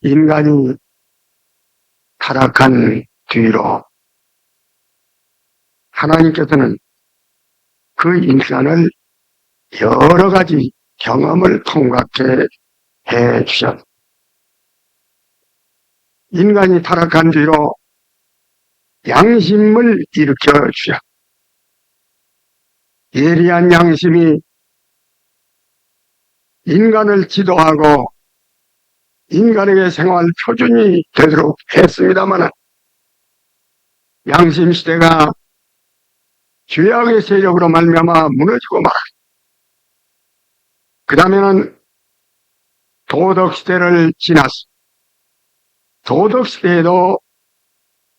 인간이 타락한 뒤로 하나님께서는 그 인간을 여러 가지 경험을 통과케 해 주셨습니다. 인간이 타락한 뒤로 양심을 일으켜 주셨습니다. 예리한 양심이 인간을 지도하고 인간에게 생활 표준이 되도록 했습니다만 양심 시대가 죄악의 세력으로 말미암아 무너지고 말았습니다. 그 다음에는 도덕 시대를 지났습니다. 도덕 시대에도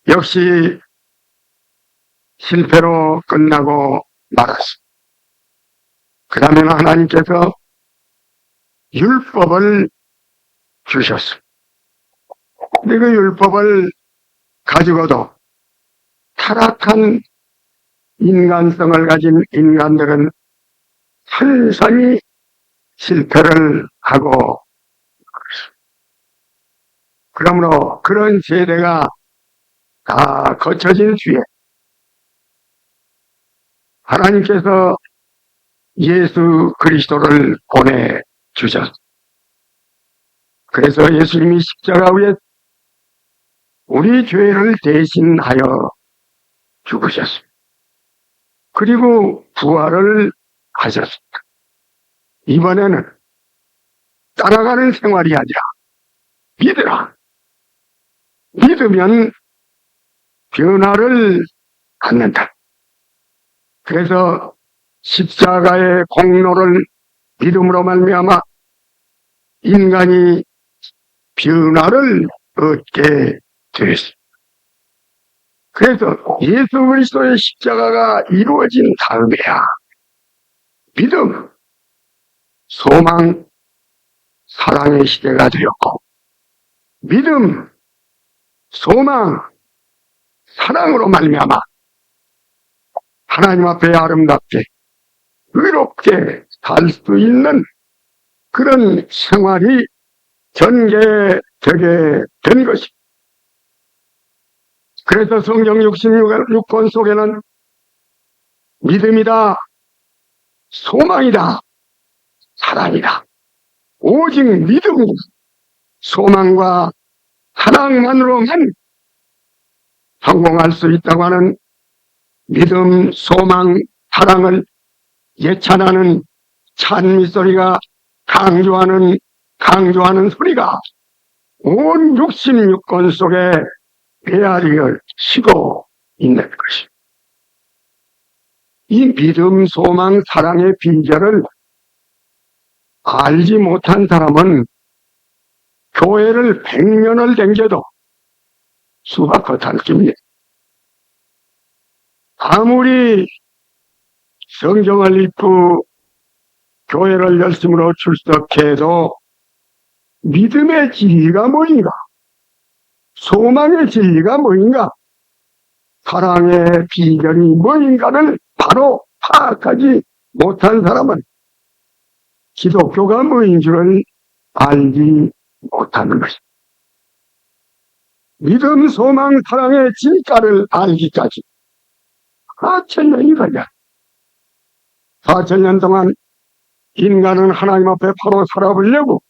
역시 실패로 끝나고 말았습니다. 그 다음에는 하나님께서 율법을 주셨습니다. 근데 그 율법을 가지고도 타락한 인간성을 가진 인간들은 산산이 실패를 하고, 그러므로 그런 세대가 다 거쳐진 뒤에 하나님께서 예수 그리스도를 보내주셨습니다. 그래서 예수님이 십자가 위에 우리 죄를 대신하여 죽으셨습니다. 그리고 부활을 하셨습니다. 이번에는 따라가는 생활이 아니라 믿으라. 믿으면 변화를 갖는다. 그래서 십자가의 공로를 믿음으로 말미암아 인간이 변화를 얻게 되었습니다. 그래서 예수 그리스도의 십자가가 이루어진 다음에야 믿음, 소망, 사랑의 시대가 되었고, 믿음, 소망, 사랑으로 말미암아 하나님 앞에 아름답게 의롭게 살 수 있는 그런 생활이 전개되게 된 것입니다. 그래서 성경 66권 속에는 믿음이다, 소망이다, 사랑이다. 오직 믿음, 소망과 사랑만으로만 성공할 수 있다고 하는 믿음, 소망, 사랑을 예찬하는 찬미소리가 강조하는 소리가 온 66권 속에 메아리를 치고 있는 것입니다. 이 믿음, 소망, 사랑의 비결을 알지 못한 사람은 교회를 100년을 댕겨도 수박 겉핥기입니다. 아무리 성경을 읽고 교회를 열심으로 출석해도 믿음의 진리가 뭐인가? 소망의 진리가 뭐인가? 사랑의 비결이 뭐인가를 바로 파악하지 못한 사람은 기독교가 뭐인 줄을 알지 못하는 것입니다. 믿음, 소망, 사랑의 진가를 알기까지 4,000년이 걸려. 4,000년 동안 인간은 하나님 앞에 바로 살아보려고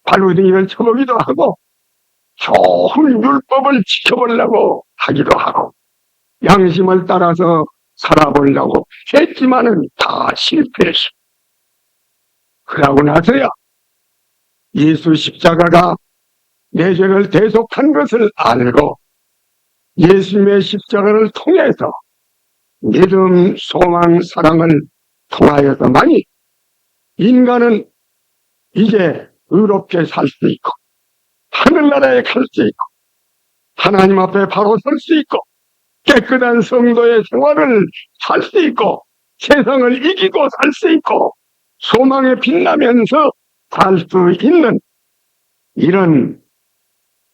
발우딩이를 쳐보기도 하고 좋은 율법을 지켜보려고 하기도 하고 양심을 따라서 살아보려고 했지만은 다 실패했어. 그러고 나서야 예수 십자가가 내 죄를 대속한 것을 알고 예수님의 십자가를 통해서 믿음, 소망, 사랑을 통하여서만이 인간은 이제 의롭게 살 수 있고 하늘나라에 갈 수 있고 하나님 앞에 바로 설 수 있고 깨끗한 성도의 생활을 살 수 있고 세상을 이기고 살 수 있고 소망에 빛나면서 살 수 있는 이런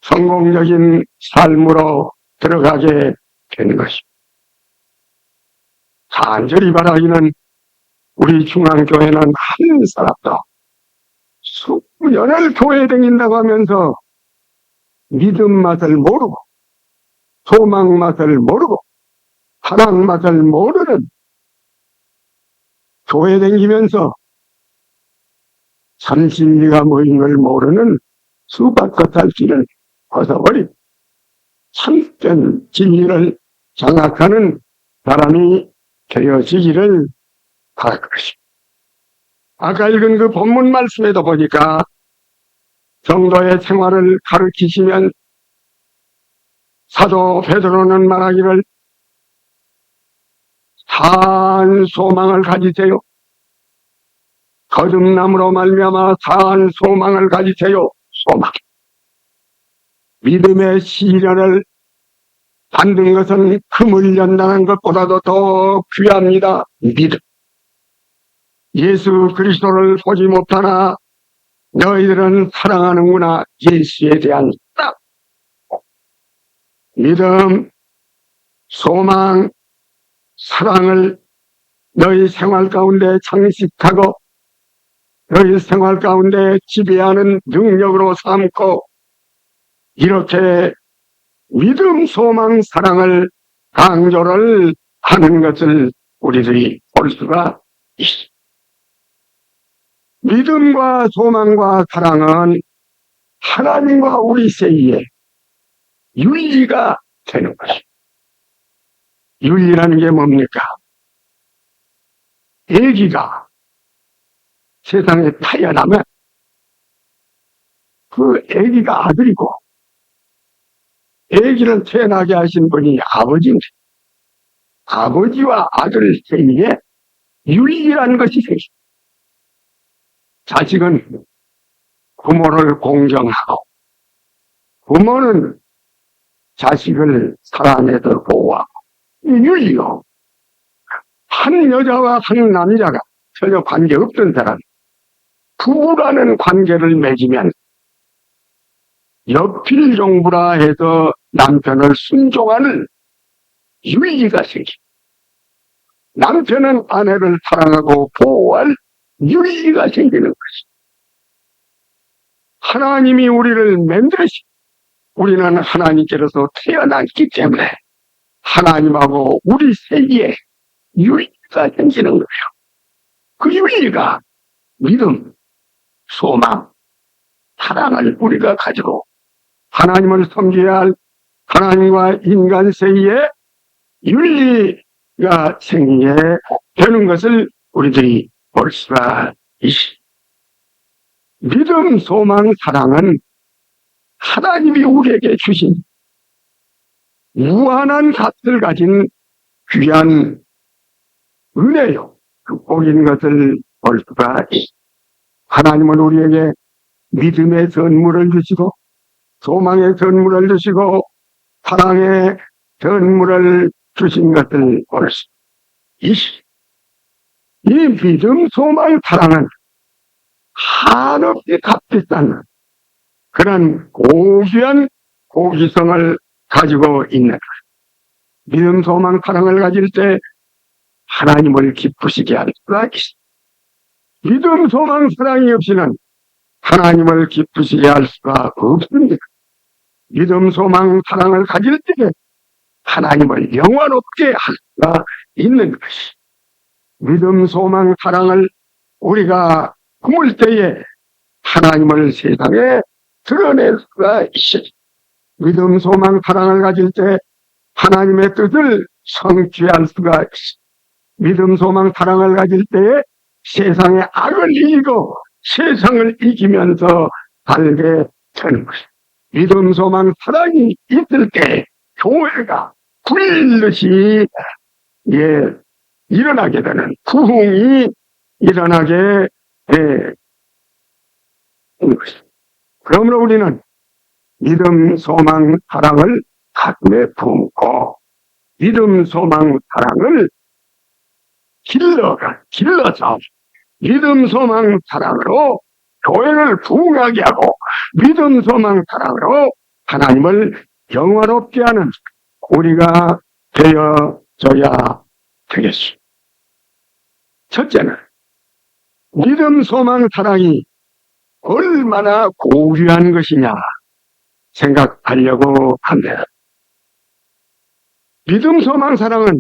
성공적인 삶으로 들어가게 되는 것입니다. 간절히 바라기는 우리 중앙교회는 한 사람도 수년을 교회 다닌다고 하면서 믿음 맛을 모르고 소망 맛을 모르고 사랑 맛을 모르는 교회 다니면서 참 진리가 뭐인 걸 모르는 수박과 살길을 벗어버리고 참된 진리를 장악하는 사람이 되어지기를 바랄 것입니다. 아까 읽은 그 본문 말씀에도 보니까 성도의 생활을 가르치시면 사도 베드로는 말하기를 사한 소망을 가지세요. 거듭남으로 말미암아 사한 소망을 가지세요. 소망. 믿음의 시련을 받는 것은 금을 연단한 것보다도 더 귀합니다. 믿음. 예수 그리스도를 보지 못하나 너희들은 사랑하는구나. 예수에 대한 사랑. 믿음, 소망, 사랑을 너희 생활 가운데 장식하고 너희 생활 가운데 지배하는 능력으로 삼고 이렇게 믿음, 소망, 사랑을 강조를 하는 것을 우리들이 볼 수가 있습니다. 믿음과 소망과 사랑은 하나님과 우리 사이에 윤리가 되는 것입니다. 윤리라는 게 뭡니까? 아기가 세상에 태어나면 그 아기가 아들이고 아기를 태어나게 하신 분이 아버지인데 아버지와 아들 사이에 윤리라는 것이 생깁니다. 자식은 부모를 공경하고 부모는 자식을 사랑해서 보호하고 윤리요. 한 여자와 한 남자가 전혀 관계없던 사람 부부라는 관계를 맺으면 여필종부라 해서 남편을 순종하는 윤리가 생깁니다. 남편은 아내를 사랑하고 보호할 윤리가 생기는 것입니다. 하나님이 우리를 만드시고 우리는 하나님께로서 태어났기 때문에 하나님하고 우리 사이에 윤리가 생기는 거예요. 그 윤리가 믿음, 소망, 사랑을 우리가 가지고 하나님을 섬겨야 할 하나님과 인간 사이에 윤리가 생기게 되는 것을 우리들이 볼 수가 있습니다. 믿음, 소망, 사랑은 하나님이 우리에게 주신 무한한 값을 가진 귀한 은혜요. 축복인 것을 볼 수가 있습니다. 하나님은 우리에게 믿음의 선물을 주시고 소망의 선물을 주시고 사랑의 선물을 주신 것을 볼 수 있습니다. 이 믿음, 소망, 사랑은 한없이 값비싼 그런 고귀한 고기성을 가지고 있는 거예요. 믿음, 소망, 사랑을 가질 때 하나님을 기쁘시게 할 수가 있습니다. 믿음, 소망, 사랑이 없이는 하나님을 기쁘시게 할 수가 없습니다. 믿음, 소망, 사랑을 가질 때 하나님을 영원롭게 할 수가 있는 것이 믿음, 소망, 사랑을 우리가 품을 때에 하나님을 세상에 드러낼 수가 있습니다. 믿음, 소망, 사랑을 가질 때 하나님의 뜻을 성취할 수가 있습니다. 믿음, 소망, 사랑을 가질 때에 세상의 악을 이기고 세상을 이기면서 살게 되는 것입니다. 믿음, 소망, 사랑이 있을 때 교회가 굴듯이 일어나게 되는 부흥이 일어나게 되는 것입니다. 그러므로 우리는 믿음, 소망, 사랑을 가슴에 품고 믿음, 소망, 사랑을 길러서 믿음, 소망, 사랑으로 교회를 부흥하게 하고 믿음, 소망, 사랑으로 하나님을 영화롭게 하는 우리가 되어져야 되겠습니다. 첫째는 믿음, 소망, 사랑이 얼마나 고귀한 것이냐. 생각하려고 합니다. 믿음, 소망, 사랑은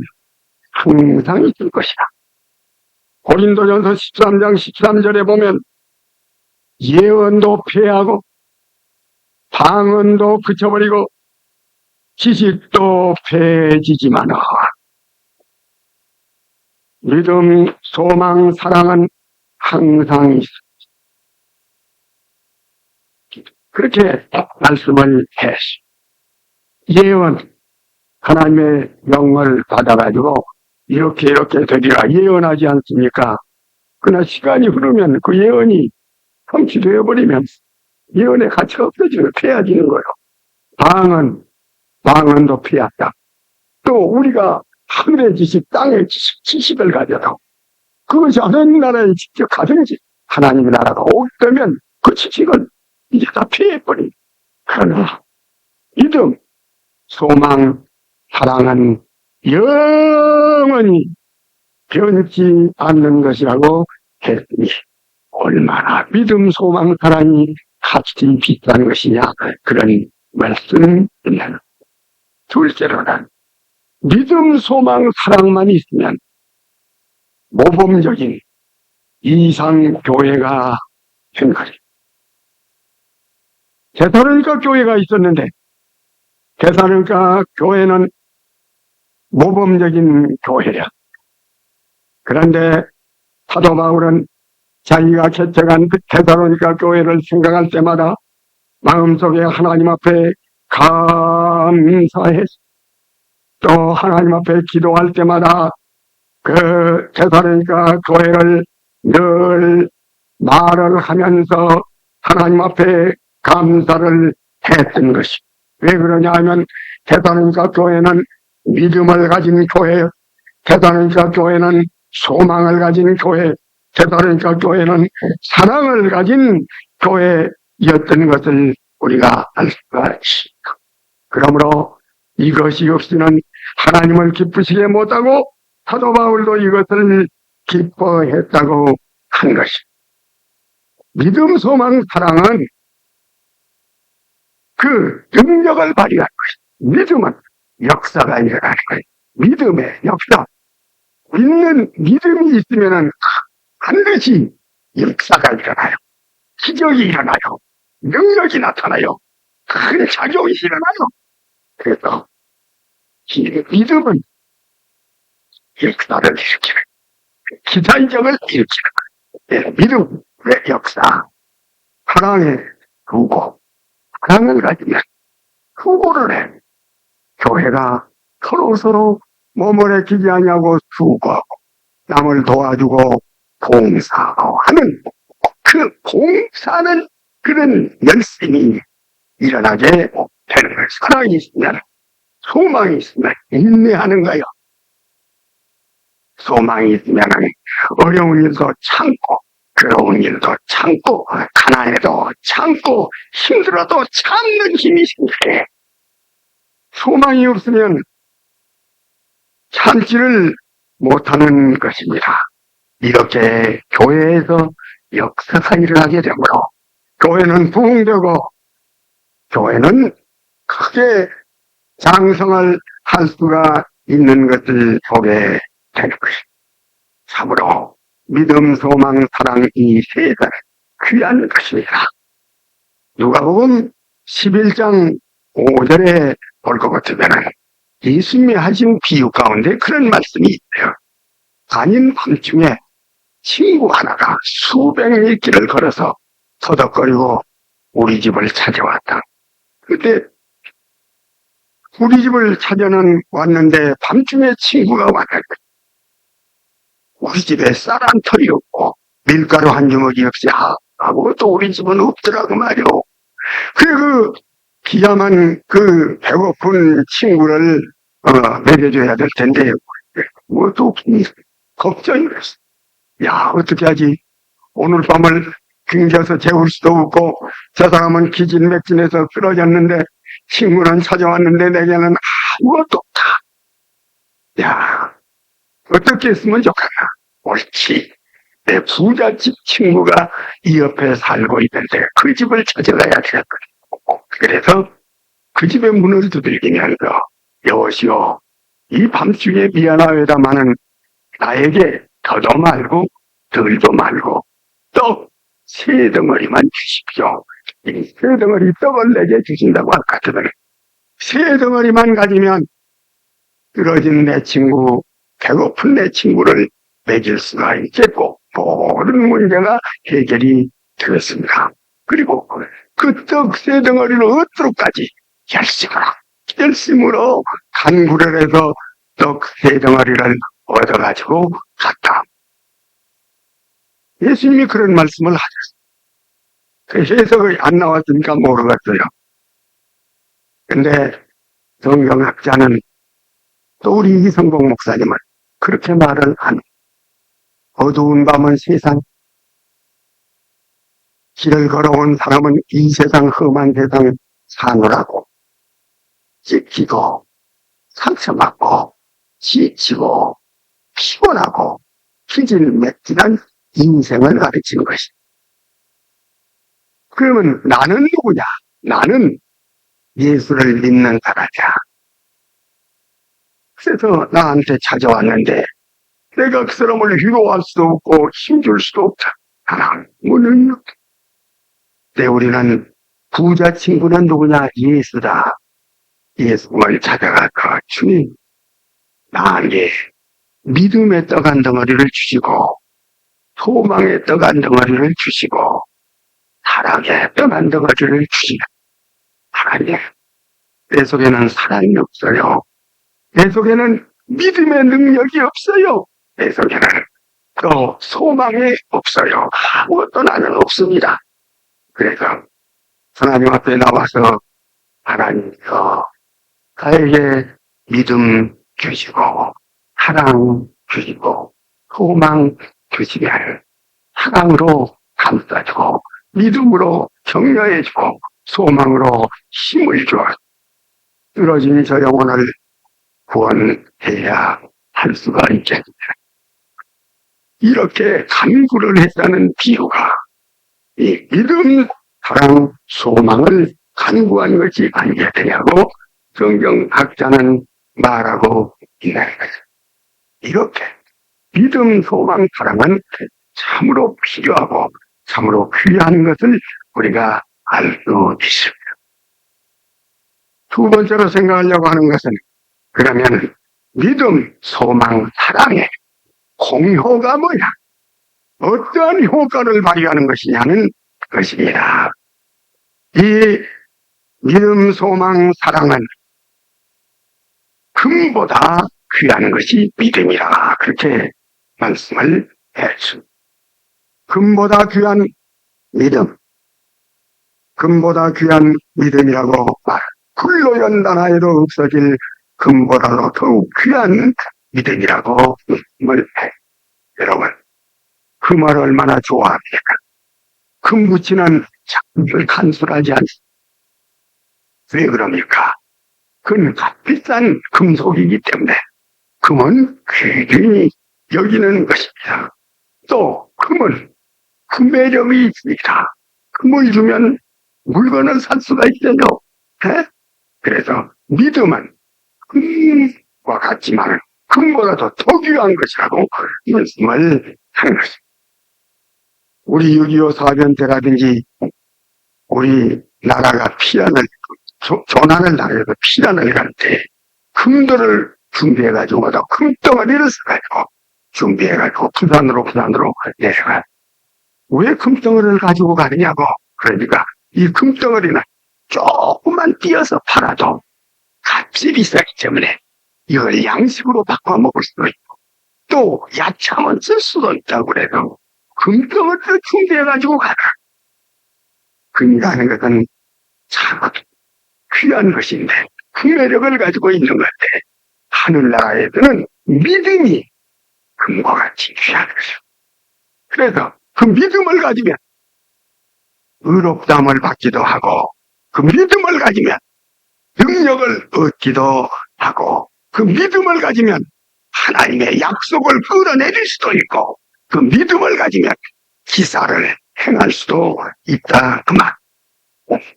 항상 있을 것이다. 고린도전서 13장 13절에 보면 예언도 폐하고 방언도 그쳐버리고 지식도 폐해지지만은 믿음, 소망, 사랑은 항상 있습니다. 그렇게 말씀을 했습니다. 예언, 하나님의 영을 받아가지고 이렇게 되리라 예언하지 않습니까? 그러나 시간이 흐르면 그 예언이 성취되어버리면 예언의 가치가 없어지고 폐해지는 거예요. 방언도 폐하다. 또 우리가 하늘의 지식, 땅의 지식을 가져도 그것이 하나님 나라에 직접 가든지 하나님의 나라가 오게 되면 그 지식은 이제 다 폐해버린. 그러나 믿음, 소망, 사랑은 영원히 변치 않는 것이라고 했으니 얼마나 믿음, 소망, 사랑이 같이 비싼 것이냐 그런 말씀입니다. 둘째로는 믿음, 소망, 사랑만 있으면 모범적인 이상교회가 된 거죠. 데살로니가 교회가 있었는데 데살로니가 교회는 모범적인 교회야. 그런데 사도 바울은 자기가 개척한 데살로니가 교회를 생각할 때마다 마음속에 하나님 앞에 감사했어. 또 하나님 앞에 기도할 때마다 그 데살로니가 교회를 늘 말을 하면서 하나님 앞에 감사를 했던 것이. 왜 그러냐 하면 데살로니가 교회는 믿음을 가진 교회, 데살로니가 교회는 소망을 가진 교회, 데살로니가 교회는 사랑을 가진 교회였던 것을 우리가 알 수가 있습니다. 그러므로 이것이 없이는 하나님을 기쁘시게 못하고 사도 바울도 이것을 기뻐했다고 한 것입니다. 믿음, 소망, 사랑은 그 능력을 발휘할 것입니다. 믿음은 역사가 일어나는 거예요. 믿음의 역사. 믿음이 있으면은 반드시 역사가 일어나요. 기적이 일어나요. 능력이 나타나요. 큰 작용이 일어나요. 그래서 믿음은 역사를 일으키는 기사이적을 일으키는 믿음의 역사. 사랑의 후고. 사랑을 가지면 후고를 해. 교회가 서로 몸을 애끼지 아니하고 수고하고 남을 도와주고 봉사하는 그 봉사는 그런 열심이 일어나게 되는 거예요. 사랑이 있으면 소망이 있으면 인내하는 거예요. 소망이 있으면 어려운 일도 참고 괴로운 일도 참고 가난해도 참고 힘들어도 참는 힘이 생겨요. 소망이 없으면 참지를 못하는 것입니다. 이렇게 교회에서 역사가 일어나게 되므로 교회는 부흥되고 교회는 크게 장성을 할 수가 있는 것을 보게 되는 것입니다. 참으로 믿음, 소망, 사랑 이 세 가지 귀한 것입니다. 누가복음 11장 5절에 볼 것 같으면 예수님이 하신 비유 가운데 그런 말씀이 있어요. 아닌 밤중에 친구 하나가 수백 리 길을 걸어서 서덕거리고 우리 집을 찾아왔다. 그때 우리 집을 찾아는 왔는데 밤중에 친구가 왔는데 우리 집에 쌀 한 털이 없고 밀가루 한 주먹이 없이 아무것도 우리 집은 없더라고 말이오. 그래 기야만 그 배고픈 친구를 먹여줘야 될 텐데 뭐도 없으니 걱정이 됐어. 야 어떻게 하지? 오늘 밤을 굶겨서 재울 수도 없고 저 사람은 기진맥진해서 쓰러졌는데 친구는 찾아왔는데 내게는 아무것도 없다. 야 어떻게 했으면 좋겠나? 옳지. 내 부잣집 친구가 이 옆에 살고 있는데 그 집을 찾아가야 되겠거든. 그래서 그 집의 문을 두들기면서 여보시오, 이 밤중에 미안하여다마는 나에게 더도 말고 덜도 말고 떡 3덩어리만 주십시오. 이 3덩어리 떡을 내게 주신다고 할 것 같으면 3덩어리만 가지면 쓰러진 내 친구, 배고픈 내 친구를 먹일 수가 있겠고 모든 문제가 해결이 되겠습니다. 그리고 그 떡 3덩어리를 얻도록까지 열심으로 간구를 해서 떡 3덩어리를 얻어가지고 갔다. 예수님이 그런 말씀을 하셨어요. 그 해석이 안 나왔으니까 모르겠어요. 근데 성경학자는 또 우리 이성봉 목사님은 그렇게 말을 하는, 어두운 밤은 세상, 길을 걸어온 사람은 이 세상 험한 세상 사느라고 찢기고 상처받고 지치고 피곤하고 기질맥진한 인생을 가르치는 것이. 그러면 나는 누구냐? 나는 예수를 믿는 자라자. 그래서 나한테 찾아왔는데 내가 그 사람을 위로할 수도 없고 힘줄 수도 없다. 하나님은 때 우리는 부자 친구는 누구냐? 예수다. 예수를 찾아가서 주님, 나에게 믿음의 떡 한 덩어리를 주시고 소망의 떡 한 덩어리를 주시고 사랑의 떡 한 덩어리를 주시면 하나님, 내 속에는 사랑이 없어요. 내 속에는 믿음의 능력이 없어요. 내 속에는 또 소망이 없어요. 아무것도 나는 없습니다. 그래서 하나님 앞에 나와서 하나님께서 나에게 믿음 주시고 사랑 주시고 소망 주시면 사랑으로 감싸주고 믿음으로 격려해주고 소망으로 힘을 주어 쓰러진 저 영혼을 구원해야 할 수가 있겠습니다. 이렇게 간구를 했다는 비유가 이 믿음, 사랑, 소망을 간구한 것이 아니게 되냐고 성경학자는 말하고 있는 거죠. 이렇게 믿음, 소망, 사랑은 참으로 필요하고 참으로 귀한 것을 우리가 알 수 있습니다. 두 번째로 생각하려고 하는 것은 그러면 믿음, 소망, 사랑의 공효가 뭐냐? 어떠한 효과를 발휘하는 것이냐는 것입니다. 이 믿음, 소망, 사랑은 금보다 귀한 것이 믿음이라 그렇게 말씀을 했습니다. 금보다 귀한 믿음, 금보다 귀한 믿음이라고 말. 불로 연단하여도 없어질 금보다도 더욱 귀한 믿음이라고 말을 해. 여러분, 그 말을 얼마나 좋아합니까? 금 붙이는 작품을 간술하지 않습니다. 왜 그럽니까? 그건 값비싼 금속이기 때문에 금은 귀중히 여기는 것입니다. 또 금은 그 매력이 있습니다. 금을 주면 물건을 살 수가 있어요. 에? 그래서 믿음은 금과 같지만 금보다도 더 귀한 것이라고 말씀을 하는 것입니다. 우리 6.25 사변 때라든지 우리 나라가 조난을 당해서 피난을 갈 때 금도를 준비해가지고 금덩어리를 써가지고 준비해가지고 부산으로 내려가. 왜 금덩어리를 가지고 가느냐고. 그러니까 이 금덩어리는 조금만 띄어서 팔아도 값이 비싸기 때문에 이걸 양식으로 바꿔 먹을 수도 있고 또 야채만 쓸 수도 있다고 그래서 금덩어리를 준비해가지고 가라. 금이라는 것은 참 귀한 것인데 그 매력을 가지고 있는 건데 하늘나라에서는 믿음이 금과 같이 귀한 것이죠. 그래서 그 믿음을 가지면 의롭다함을 받기도 하고 그 믿음을 가지면 능력을 얻기도 하고 그 믿음을 가지면 하나님의 약속을 끌어내릴 수도 있고 그 믿음을 가지면 기사를 행할 수도 있다 그 말.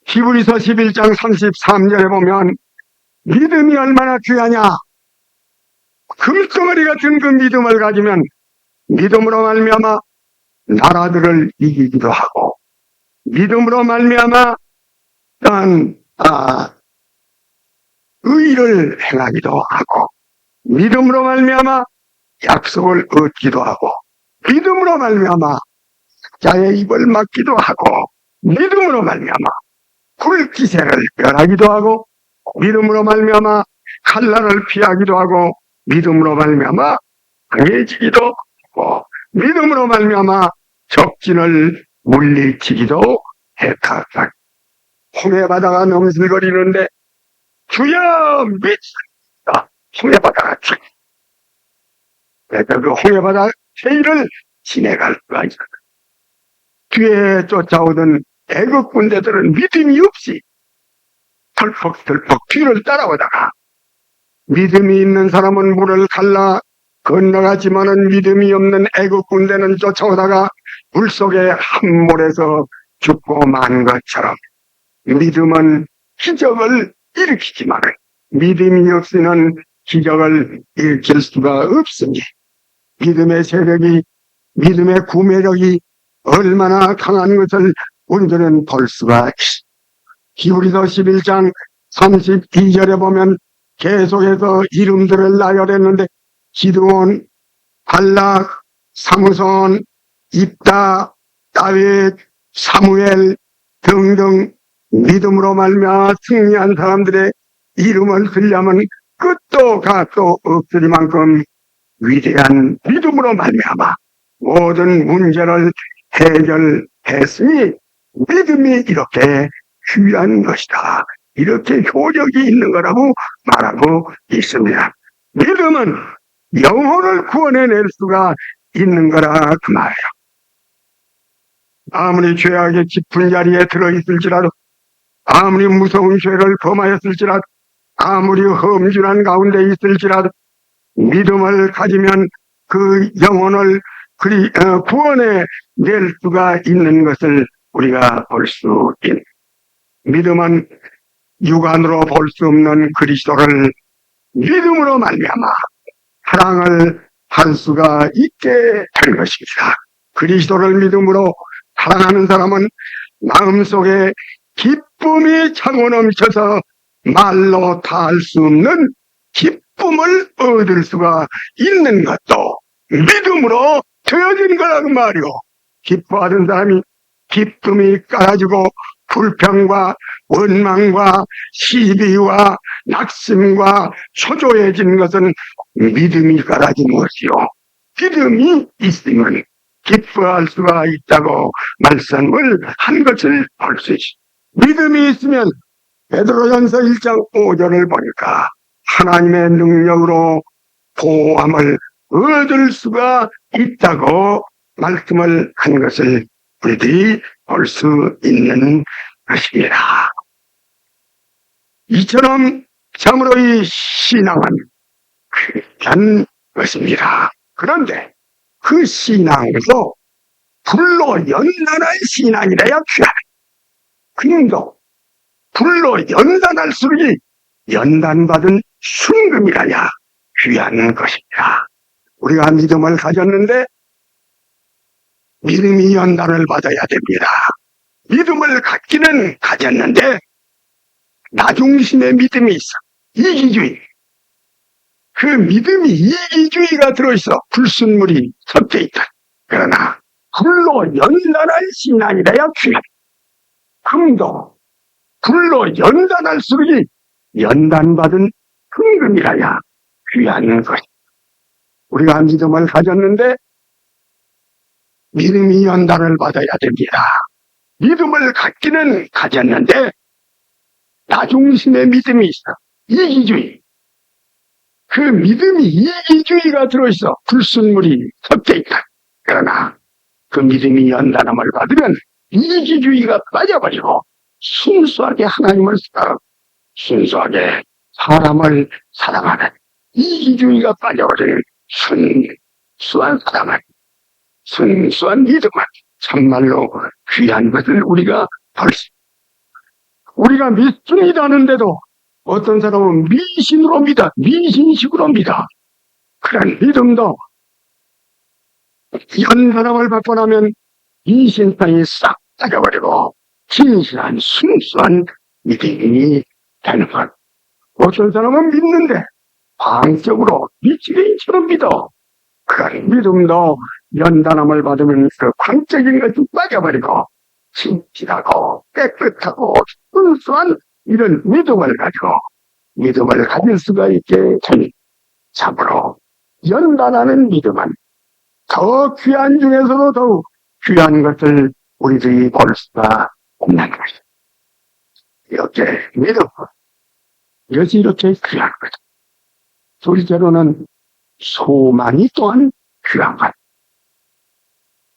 히브리서 11장 33절에 보면 믿음이 얼마나 귀하냐. 금덩어리 같은 그 믿음을 가지면 믿음으로 말미암아 나라들을 이기기도 하고, 믿음으로 말미암아 또한 의를 행하기도 하고, 믿음으로 말미암아 약속을 얻기도 하고, 믿음으로 말미암아 자의 입을 막기도 하고, 믿음으로 말미암아 불기세를 멸하기도 하고, 믿음으로 말미암아 칼날을 피하기도 하고, 믿음으로 말미암아 강해지기도 하고, 믿음으로 말미암아 적진을 물리치기도 했다. 홍해바다가 넘실거리는데 주여 믿습니다. 홍해바다가 그래서 그 홍해바다 세일을 지내갈 수가 있었다. 뒤에 쫓아오던 애국 군대들은 믿음이 없이 덜컥덜컥 뒤를 따라오다가, 믿음이 있는 사람은 물을 갈라 건너가지만은 믿음이 없는 애국 군대는 쫓아오다가 물속에 함몰에서 죽고 만 것처럼, 믿음은 기적을 일으키지만 믿음이 없이는 기적을 일으킬 수가 없으니, 믿음의 세력이, 믿음의 구매력이 얼마나 강한 것을 우리들은 볼 수가 있습니다. 히브리서 11장 32절에 보면 계속해서 이름들을 나열했는데, 기드온, 발락, 사무손, 입다, 다윗, 사무엘 등등 믿음으로 말미암아 승리한 사람들의 이름을 쓰려면 끝도 갓도 없으리만큼 위대한 믿음으로 말미암아 모든 문제를 해결했으니 믿음이 이렇게 귀한 것이다, 이렇게 효력이 있는 거라고 말하고 있습니다. 믿음은 영혼을 구원해낼 수가 있는 거라 그 말이에요. 아무리 죄악의 깊은 자리에 들어있을지라도, 아무리 무서운 죄를 범하였을지라도, 아무리 험준한 가운데 있을지라도 믿음을 가지면 그 영혼을 구원해낼 수가 있는 것을 우리가 볼 수 있는, 믿음은 육안으로 볼 수 없는 그리스도를 믿음으로 말미암아 사랑을 할 수가 있게 된 것입니다. 그리스도를 믿음으로 사랑하는 사람은 마음속에 기쁨이 차고 넘쳐서 말로 다 할 수 없는 기쁨을 얻을 수가 있는 것도 믿음으로 되어진 거라고 말이오. 기뻐하던 사람이 기쁨이 깔아지고 불평과 원망과 시비와 낙심과 초조해진 것은 믿음이 깔아진 것이요, 믿음이 있으면 기뻐할 수가 있다고 말씀을 한 것을 볼 수 있습니다. 믿음이 있으면 베드로전서 1장 5절을 보니까 하나님의 능력으로 보호함을 얻을 수가 있다고 말씀을 한 것을 우리들이 볼 수 있는 것입니다. 이처럼 참으로 이 신앙은 귀한 것입니다. 그런데 그 신앙에서 불로 연단할 신앙이라야 귀하다. 그님도 불로 연단할수록 연단받은 순금이라야 귀한 것입니다. 우리가 믿음을 가졌는데 믿음이 연단을 받아야 됩니다. 믿음을 갖기는 가졌는데 나중심의 믿음이 있어. 이기주의. 그 믿음이 이기주의가 들어있어. 불순물이 섞여 있다. 그러나 불로 연단할 신앙이라야 귀하다. 금도 불로 연단할수록 연단받은 금금이라야 귀한 것이다. 우리가 믿음을 가졌는데 믿음이 연단을 받아야 됩니다. 믿음을 갖기는 가졌는데 나중심의 믿음이 있어. 이기주의. 그 믿음이 이기주의가 들어있어. 불순물이 섞여 있다. 그러나 그 믿음이 연단함을 받으면 이기주의가 빠져버리고 순수하게 하나님을 사랑하고 순수하게 사람을 사랑하는 이기주의가 빠져버리는 순수한 사랑을, 순수한 믿음은 참말로 귀한 것을 우리가 볼 수 있습니다. 우리가 믿습니다는데도 어떤 사람은 미신으로 믿어, 미신식으로 믿어. 그런 믿음도 연단함을 받고 나면 이 신상이 싹 빠져버리고 진실한 순수한 믿음이 되는 것. 어떤 사람은 믿는데 광적으로 미치게인처럼 믿어. 그런 믿음도 연단함을 받으면 그 광적인 것이 빠져버리고 진실하고 깨끗하고 순수한 이런 믿음을 가질 수가 있게 되니 참으로 연단하는 믿음은 더 귀한 중에서도 더욱 귀한 것을 우리들이 볼 수가 없는 것이다. 이렇게 믿음, 이것이 이렇게 귀한 거다. 둘째로는 소망이 또한 귀한 것.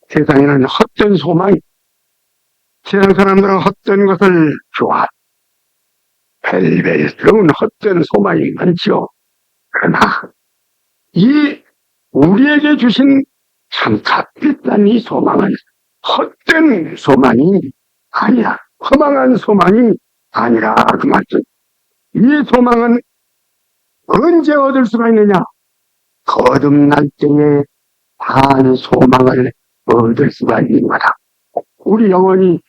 세상에는 헛된 소망이, 세상 사람들은 헛된 것을 좋아해. 벨벨스러운 헛된 소망이 많지요. 그러나 이 우리에게 주신 참 값비싼 이 소망은 헛된 소망이 아니라, 허망한 소망이 아니라 그 말씀. 이 소망은 언제 얻을 수가 있느냐? 거듭날 때에 반 소망을 얻을 수가 있는 거다. 우리 영혼이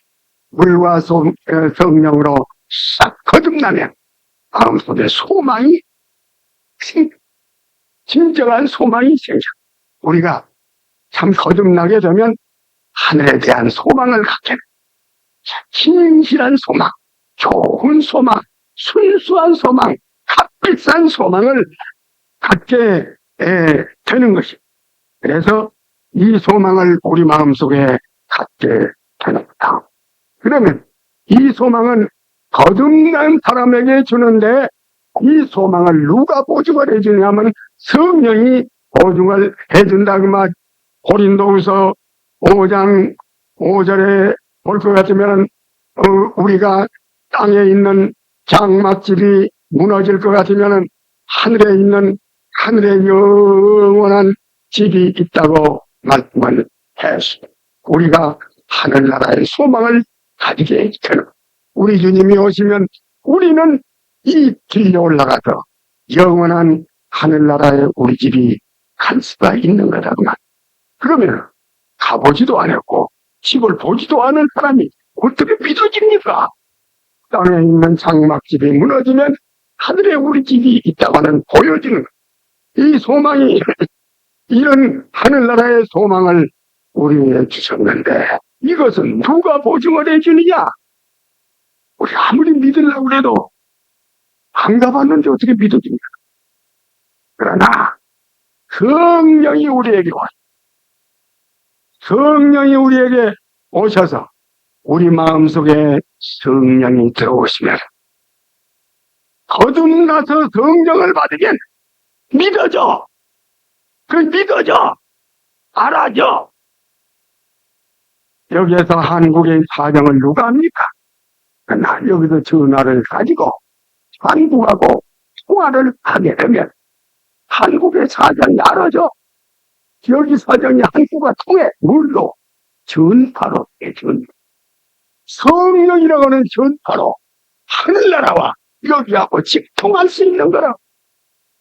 물과 성령으로 싹 거듭나면 마음속에 소망이 진정한 소망이 생겨. 우리가 참 거듭나게 되면 하늘에 대한 소망을 갖게 돼. 진실한 소망, 좋은 소망, 순수한 소망, 값비싼 소망을 갖게 되는 것이. 그래서 이 소망을 우리 마음속에 갖게 되는 거다. 그러면 이 소망은 거듭난 사람에게 주는데, 이 소망을 누가 보증을 해주냐면 성령이 보증을 해준다 그 말. 고린도후서 5장 5절에 볼 것 같으면 우리가 땅에 있는 장막집이 무너질 것 같으면 하늘에 있는 하늘의 영원한 집이 있다고 말씀을 했습니다. 우리가 하늘나라의 소망을 가지게 되는, 우리 주님이 오시면 우리는 이 길로 올라가서 영원한 하늘나라에 우리 집이 갈 수가 있는 거다 그 말. 그러면 가보지도 않았고 집을 보지도 않은 사람이 어떻게 믿어집니까? 땅에 있는 장막집이 무너지면 하늘에 우리 집이 있다고는 보여지는 이 소망이 이런 하늘나라의 소망을 우리에게 주셨는데, 이것은 누가 보증을 해주느냐? 우리 아무리 믿으려고 해도 안 가봤는데 어떻게 믿어집니까? 그러나 성령이 우리에게 와요. 성령이 우리에게 오셔서 우리 마음속에 성령이 들어오시면 거듭나서 성령을 받으면 믿어져. 믿어져. 알아져. 여기에서 한국의 사정을 누가 합니까? 그러나 여기서 전화를 가지고 한국하고 통화를 하게 되면 한국의 사정이 알아져. 여기 사정이 한국과 통해. 물로 전파로 해준 성령이라고 하는 전파로 하늘나라와 여기하고 직통할 수 있는 거라.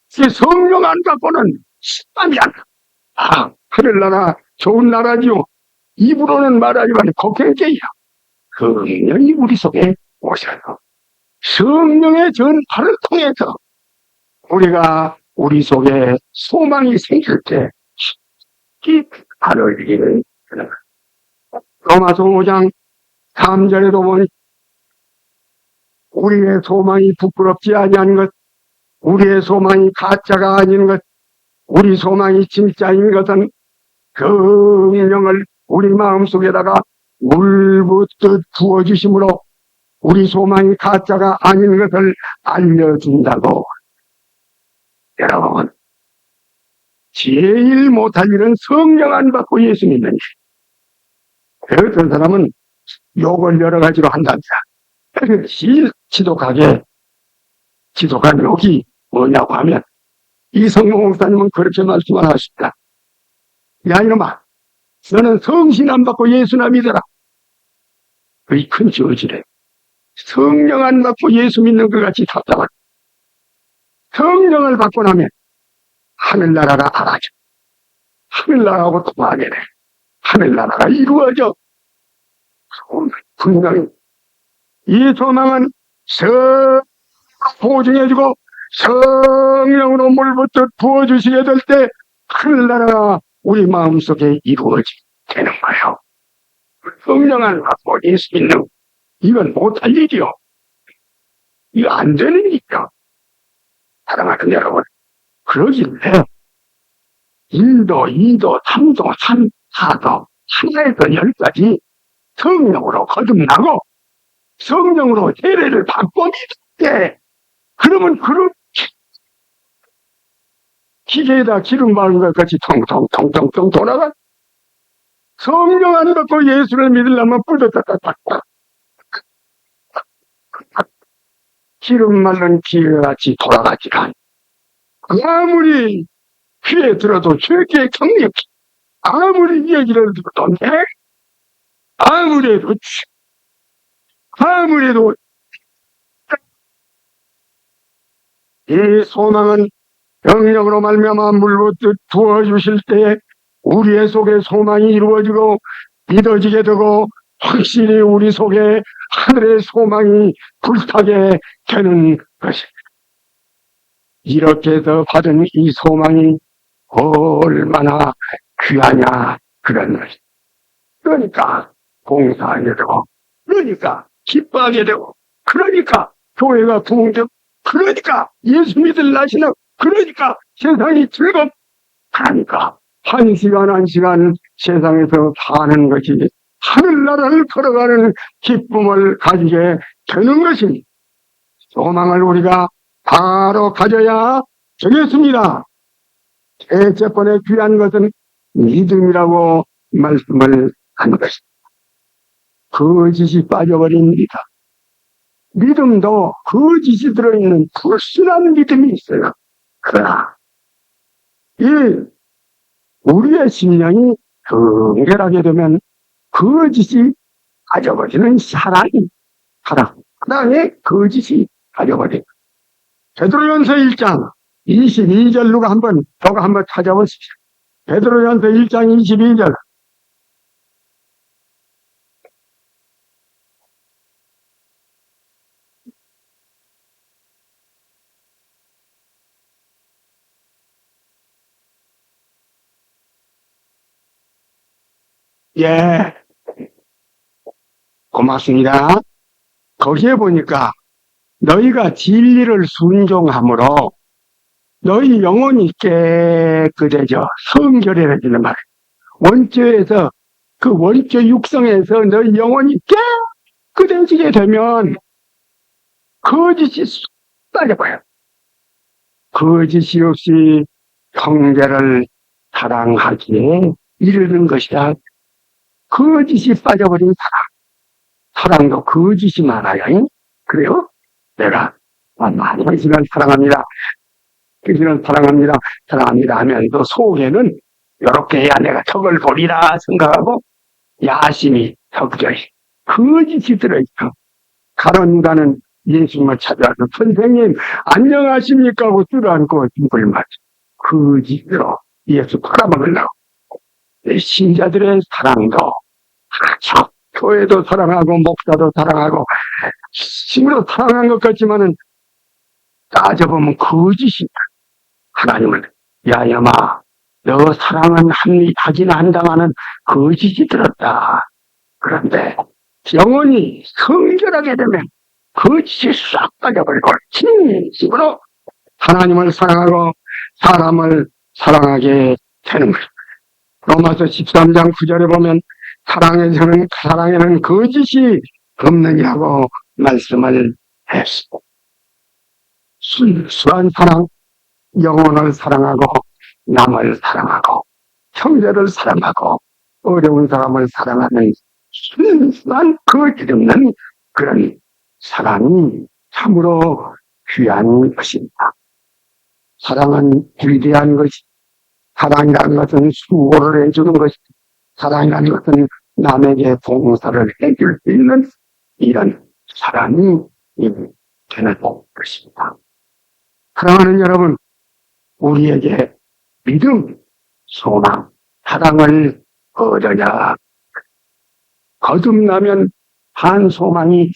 성령 안 갖고는 식감이 안 나. 하늘나라 좋은 나라지요. 입으로는 말하지만 걱정이야. 성령이 우리 속에 오셔서 성령의 전파를 통해서 우리가 우리 속에 소망이 생길 때 깊이 알아지기를. 로마서 5장 3절에도 보니 우리의 소망이 부끄럽지 아니한 것, 우리의 소망이 가짜가 아닌 것, 우리 소망이 진짜인 것은 성령을 우리 마음속에다가 물붓듯 부어주심으로 우리 소망이 가짜가 아닌 것을 알려준다고. 여러분, 제일 못할 일은 성령 안 받고 예수 믿는 일. 어떤 사람은 욕을 여러 가지로 한답니다. 지독한 욕이 뭐냐고 하면, 이성모 목사님은 그렇게 말씀을 하십니다. 야, 이놈아, 너는 성신 안 받고 예수나 믿어라. 그게 큰 저지래. 성령 안 받고 예수 믿는 것 같이 답답하다. 성령을 받고 나면 하늘나라가 알아져. 하늘나라하고 통하게 돼. 하늘나라가 이루어져. 분명히 이 소망은 보증해주고 성령으로 물부터 부어주시게 될 때 하늘나라가 우리 마음속에 이루어지게 되는 거예요. 성령을 받고 예수 믿는 이건 못할 일이요. 이거 안 되는 일이요. 사랑하는 여러분, 그러길래 1도, 2도, 3도, 4도, 하나에서 10까지 성령으로 거듭나고 성령으로 세례를 받고 믿을 때 그러면 그런 기계에다 기름 바른 것 같이 통통통통통 돌아가. 성령 안 받고 예수를 믿으려면 뿌듯하다. 기름 말른 기계같이 돌아가지가 않아. 아무리 귀에 들어도 최기의 경력, 아무리 얘기를 들어도 아무래도 이 소망은 영역으로 말미암아 물부터 부어주실 때 우리의 속에 소망이 이루어지고 믿어지게 되고 확실히 우리 속에 하늘의 소망이 불타게 되는 것입니다. 이렇게 해서 받은 이 소망이 얼마나 귀하냐 그런 것입니다. 그러니까 봉사하게 되고 그러니까 기뻐하게 되고 그러니까 교회가 부흥되고 그러니까 예수 믿을 나시는 그러니까 세상이 즐겁하니까 한 시간 세상에서 사는 것이 하늘나라를 걸어가는 기쁨을 가지게 되는 것입니다. 소망을 우리가 바로 가져야 되겠습니다. 제 번에 귀한 것은 믿음이라고 말씀을 한 것입니다. 거짓이 빠져버린 믿음. 믿음도 거짓이 들어있는 불순한 믿음이 있어요. 그러나 우리의 심령이 정결하게 되면 거짓이 빠져버리는 사랑이 사랑에 거짓이 빠져버린 베드로전서 1장 22절 누가 한번 찾아보십시오. 베드로전서 1장 22절. 예, 고맙습니다. 거기에 보니까 너희가 진리를 순종함으로 너희 영혼이 깨끗해져 성결해지는 말. 원죄에서 그 원죄 육성에서 너희 영혼이 깨끗해지게 되면 거짓이 쑥 빠져버려요. 거짓이 없이 형제를 사랑하기에 이르는 것이다. 거짓이 빠져버린 사랑도 거짓이 많아요. 그래요? 내가 많은 시간 사랑합니다. 그 시간 사랑합니다 하면서 속에는 이렇게 해야 내가 턱을 돌리라 생각하고 야심이 섞여 있어. 거짓이 들어있어. 가론가는 예수님을 찾아와서 선생님 안녕하십니까 하고 뚫어안고 입을 맞춰. 거짓으로 예수 팔아먹으려고. 신자들의 사랑도 그렇죠. 교회도 사랑하고 목사도 사랑하고 힘으로 사랑한 것 같지만은 따져보면 거짓이다. 하나님은 야야마 너 사랑은 하긴 한다마는 거짓이 들었다. 그런데 영원히 성결하게 되면 거짓이 싹 빠져버리고 진심으로 하나님을 사랑하고 사람을 사랑하게 되는 것입니다. 로마서 13장 9절에 보면 사랑에는 거짓이 없느냐고 말씀을 했습니다. 순수한 사랑, 영혼을 사랑하고 남을 사랑하고 형제를 사랑하고 어려운 사람을 사랑하는 순수한 거짓 없는 그런 사랑이 참으로 귀한 것입니다. 사랑은 위대한 것이 사랑이라는 것은 수고를 해주는 것이 사랑이라는 것은 남에게 봉사를 해줄 수 있는 이런 사람이 되는 것입니다. 사랑하는 여러분, 우리에게 믿음, 소망, 사랑을 얻으냐. 거듭나면 반소망이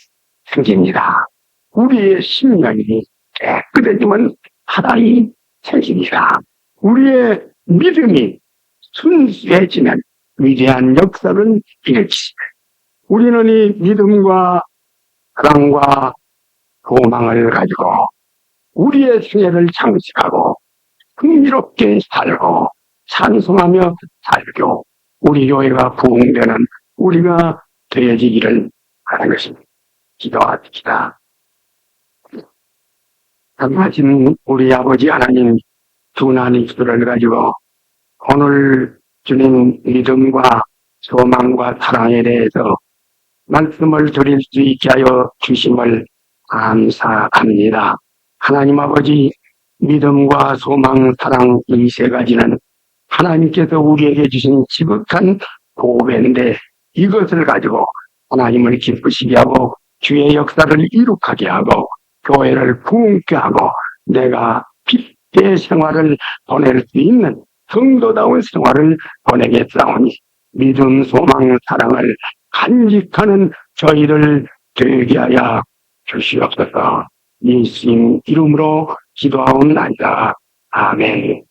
생깁니다. 우리의 심령이 깨끗해지면 사랑이 생깁니다. 우리의 믿음이 순수해지면 위대한 역사를 일으킵니다. 우리는 이 믿음과 사랑과 소망을 가지고 우리의 생애를 장식하고 흥미롭게 살고 찬송하며 살고 우리 교회가 부흥되는 우리가 되어지기를 하는 것입니다. 기도합시다. 하신 우리 아버지 하나님 두나니 기도를 가지고 오늘 주님 믿음과 소망과 사랑에 대해서 말씀을 드릴 수 있게 하여 주심을 감사합니다. 하나님 아버지, 믿음과 소망, 사랑 이 세 가지는 하나님께서 우리에게 주신 지극한 보배인데 이것을 가지고 하나님을 기쁘시게 하고 주의 역사를 이룩하게 하고 교회를 부흥케 하고 내가 빛의 생활을 보낼 수 있는 성도다운 생활을 보내겠사오니 믿음, 소망, 사랑을 간직하는 저희를 되게 하여 주시옵소서. 예수님 이름으로 기도하옵나이다. 아멘.